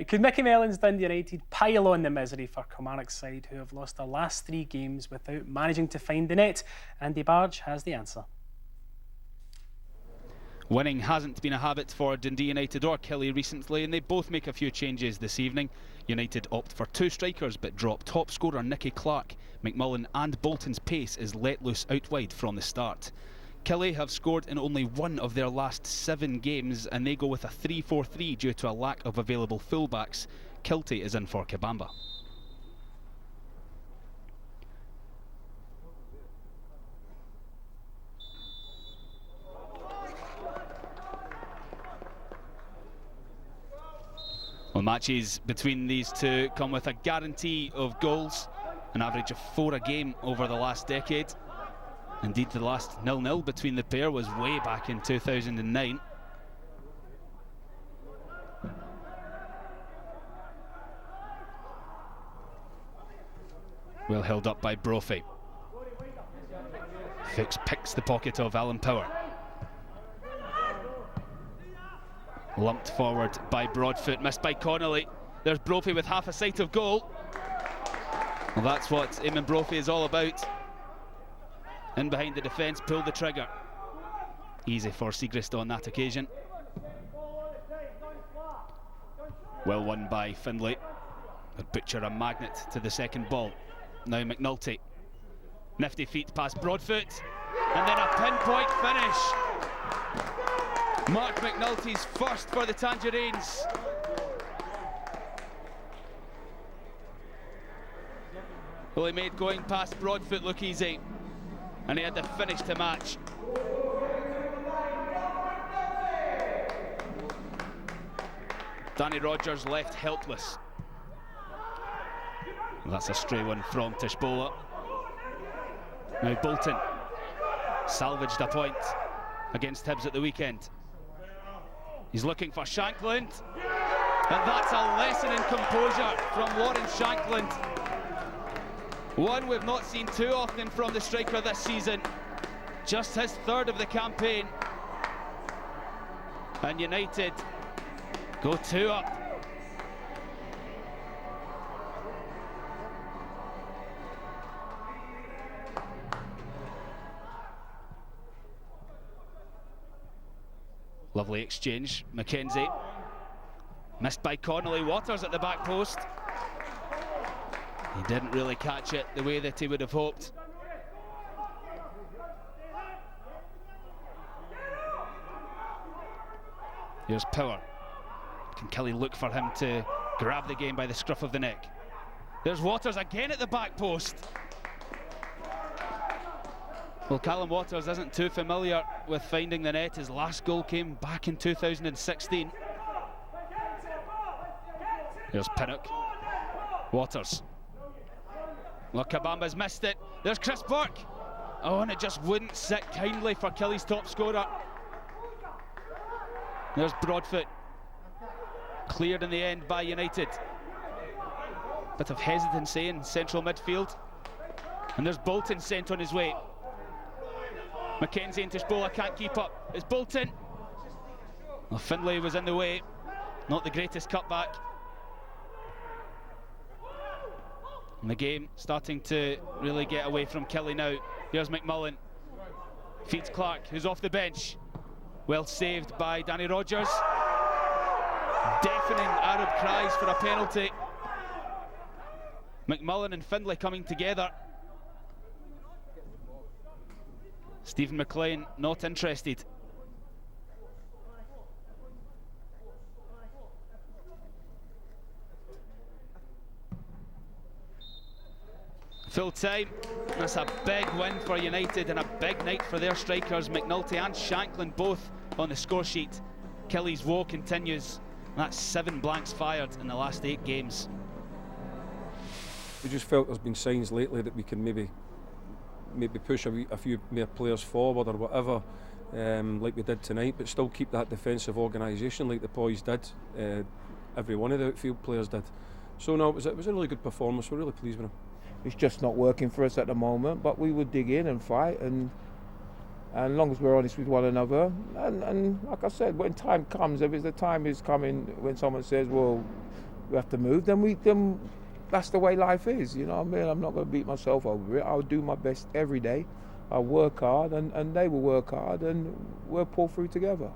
Could Mickey Mellon's Dundee United pile on the misery for Kilmarnock's side, who have lost their last 3 games without managing to find the net? Andy Barge has the answer. Winning hasn't been a habit for Dundee United or Killie recently, and they both make a few changes this evening. United opt for 2 strikers but drop top scorer Nicky Clark. McMullen and Bolton's pace is let loose out wide from the start. Killie have scored in only 1 of their last 7 games, and they go with a 3-4-3 due to a lack of available fullbacks. Kilty is in for Kabamba. Well, matches between these two come with a guarantee of goals, an average of 4 a game over the last decade. Indeed, the last 0-0 between the pair was way back in 2009. Well held up by Brophy. Fuchs picks the pocket of Alan Power. Lumped forward by Broadfoot, missed by Connolly. There's Brophy with half a sight of goal. Well, that's what Eamon Brophy is all about. In behind the defence, pull the trigger. Easy for Siegrist on that occasion. Well won by Findlay. Would butcher a magnet to the second ball. Now McNulty. Nifty feet past Broadfoot. And then a pinpoint finish. Mark McNulty's first for the Tangerines. Well, he made going past Broadfoot look easy, and he had the finish to match. Danny Rogers left helpless. Well, that's a stray one from Tishbola. Now Bolton salvaged a point against Hibs at the weekend. He's looking for Shankland, and that's a lesson in composure from Lawrence Shankland. One we've not seen too often from the striker this season. Just his 3rd of the campaign. And United go 2 up. Lovely exchange. Mackenzie missed by Connolly. Waters at the back post. He didn't really catch it the way that he would have hoped. Here's Power. Can Kelly look for him to grab the game by the scruff of the neck? There's Waters again at the back post. Well, Callum Waters isn't too familiar with finding the net. His last goal came back in 2016. Here's Pinnock. Waters. Well, Kabamba's missed it. There's Chris Burke. Oh, and it just wouldn't sit kindly for Killie's top scorer. There's Broadfoot. Cleared in the end by United. Bit of hesitancy in central midfield. And there's Bolton sent on his way. Mackenzie and Tishbola can't keep up. It's Bolton. Well, Findlay was in the way. Not the greatest cutback. And the game starting to really get away from Killie now. Here's McMullen. Feeds Clark, who's off the bench. Well saved by Danny Rogers. Deafening Arab cries for a penalty. McMullen and Findlay coming together. Stephen McLean not interested. Full time. That's a big win for United and a big night for their strikers. McNulty and Shankland both on the score sheet. Killie's woe continues. That's 7 blanks fired in the last 8 games. We just felt there's been signs lately that we can maybe push a few more players forward or whatever, like we did tonight, but still keep that defensive organisation like the boys did. Every one of the outfield players did. So no, it was a really good performance. We're really pleased with him. It's just not working for us at the moment, but we would dig in and fight, and And as long as we're honest with one another, and like I said, when time comes, if the time is coming when someone says, well, we have to move, then that's the way life is, you know what I mean? I'm not going to beat myself over it. I'll do my best every day. I'll work hard, and they will work hard, and we'll pull through together.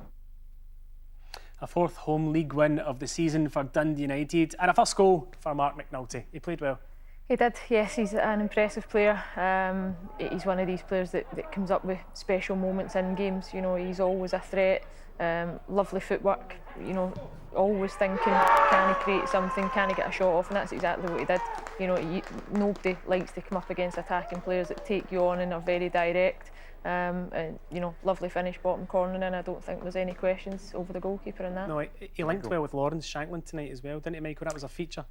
A fourth home league win of the season for Dundee United, and a first goal for Mark McNulty. He played well. He did, yes, he's an impressive player. He's one of these players that comes up with special moments in games. You know, he's always a threat, lovely footwork, you know, always thinking, can he create something, can he get a shot off, and that's exactly what he did. You know, nobody likes to come up against attacking players that take you on and are very direct. And, you know, lovely finish, bottom corner, and I don't think there's any questions over the goalkeeper in that. No, he linked well with Lawrence Shankland tonight as well, didn't he, Michael? That was a feature.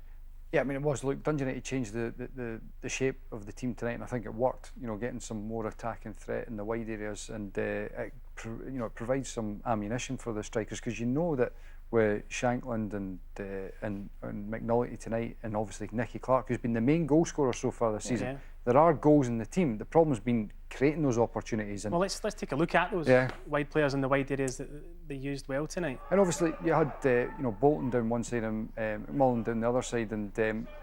Yeah, I mean, it was. Look, Dundee United changed the shape of the team tonight, and I think it worked. You know, getting some more attacking threat in the wide areas, and it provides some ammunition for the strikers, because you know that with Shankland and McNulty tonight, and obviously Nicky Clark, who's been the main goal scorer so far this season, there are goals in the team. The problem's been creating those opportunities. And well, let's take a look at those wide players in the wide areas that they used well tonight. And obviously you had you know, Bolton down one side and McMullen down the other side, and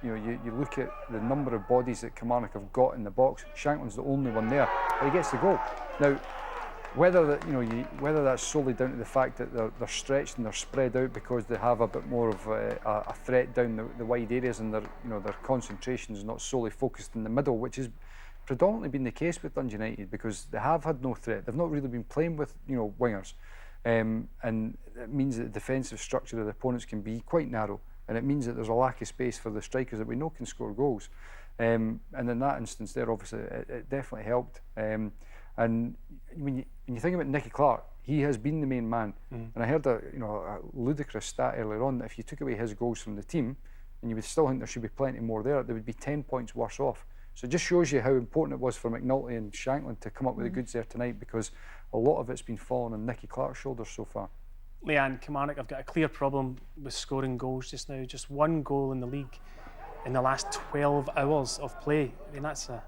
you know, you look at the number of bodies that Kilmarnock have got in the box. Shankland's the only one there, but he gets the goal. Now, whether that's solely down to the fact that they're stretched and they're spread out because they have a bit more of a threat down the wide areas, and their concentration is not solely focused in the middle, which has predominantly been the case with Dundee United, because they have had no threat. They've not really been playing with wingers, and it means that the defensive structure of the opponents can be quite narrow, and it means that there's a lack of space for the strikers that we know can score goals. And in that instance, there obviously it definitely helped. And when you think about Nicky Clark, he has been the main man. And I heard a ludicrous stat earlier on that if you took away his goals from the team, and you would still think there should be plenty more there, they would be 10 points worse off. So it just shows you how important it was for McNulty and Shankland to come up with the goods there tonight, because a lot of it's been falling on Nicky Clark's shoulders so far. Leanne, Kilmarnock have got a clear problem with scoring goals just now. Just one goal in the league in the last 12 hours of play. I mean, that's a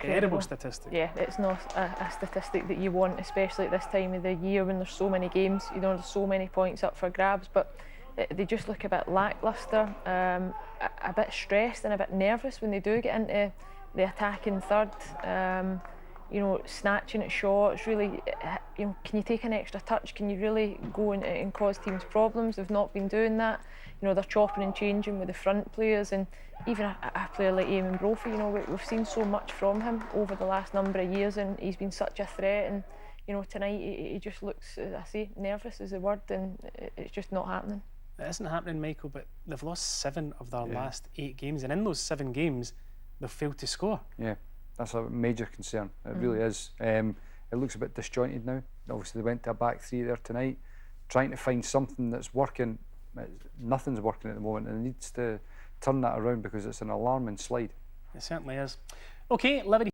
terrible statistic. Yeah, it's not a statistic that you want, especially at this time of the year when there's so many games. You know, there's so many points up for grabs, but they just look a bit lacklustre, a bit stressed and a bit nervous when they do get into the attacking third. You know, snatching at shots, really, you know, can you take an extra touch? Can you really go and cause teams problems? They've not been doing that. You know, they're chopping and changing with the front players, and even a player like Eamon Brophy, you know, we've seen so much from him over the last number of years, and he's been such a threat. And you know, tonight he just looks, as I say, nervous is the word, and it's just not happening. It isn't happening, Michael, but they've lost 7 of their last 8 games, and in those 7 games, they've failed to score. Yeah. That's a major concern. It really is. It looks a bit disjointed now. Obviously, they went to a back 3 there tonight, trying to find something that's working. Nothing's working at the moment, and it needs to turn that around, because it's an alarming slide. It certainly is. Okay, Livery.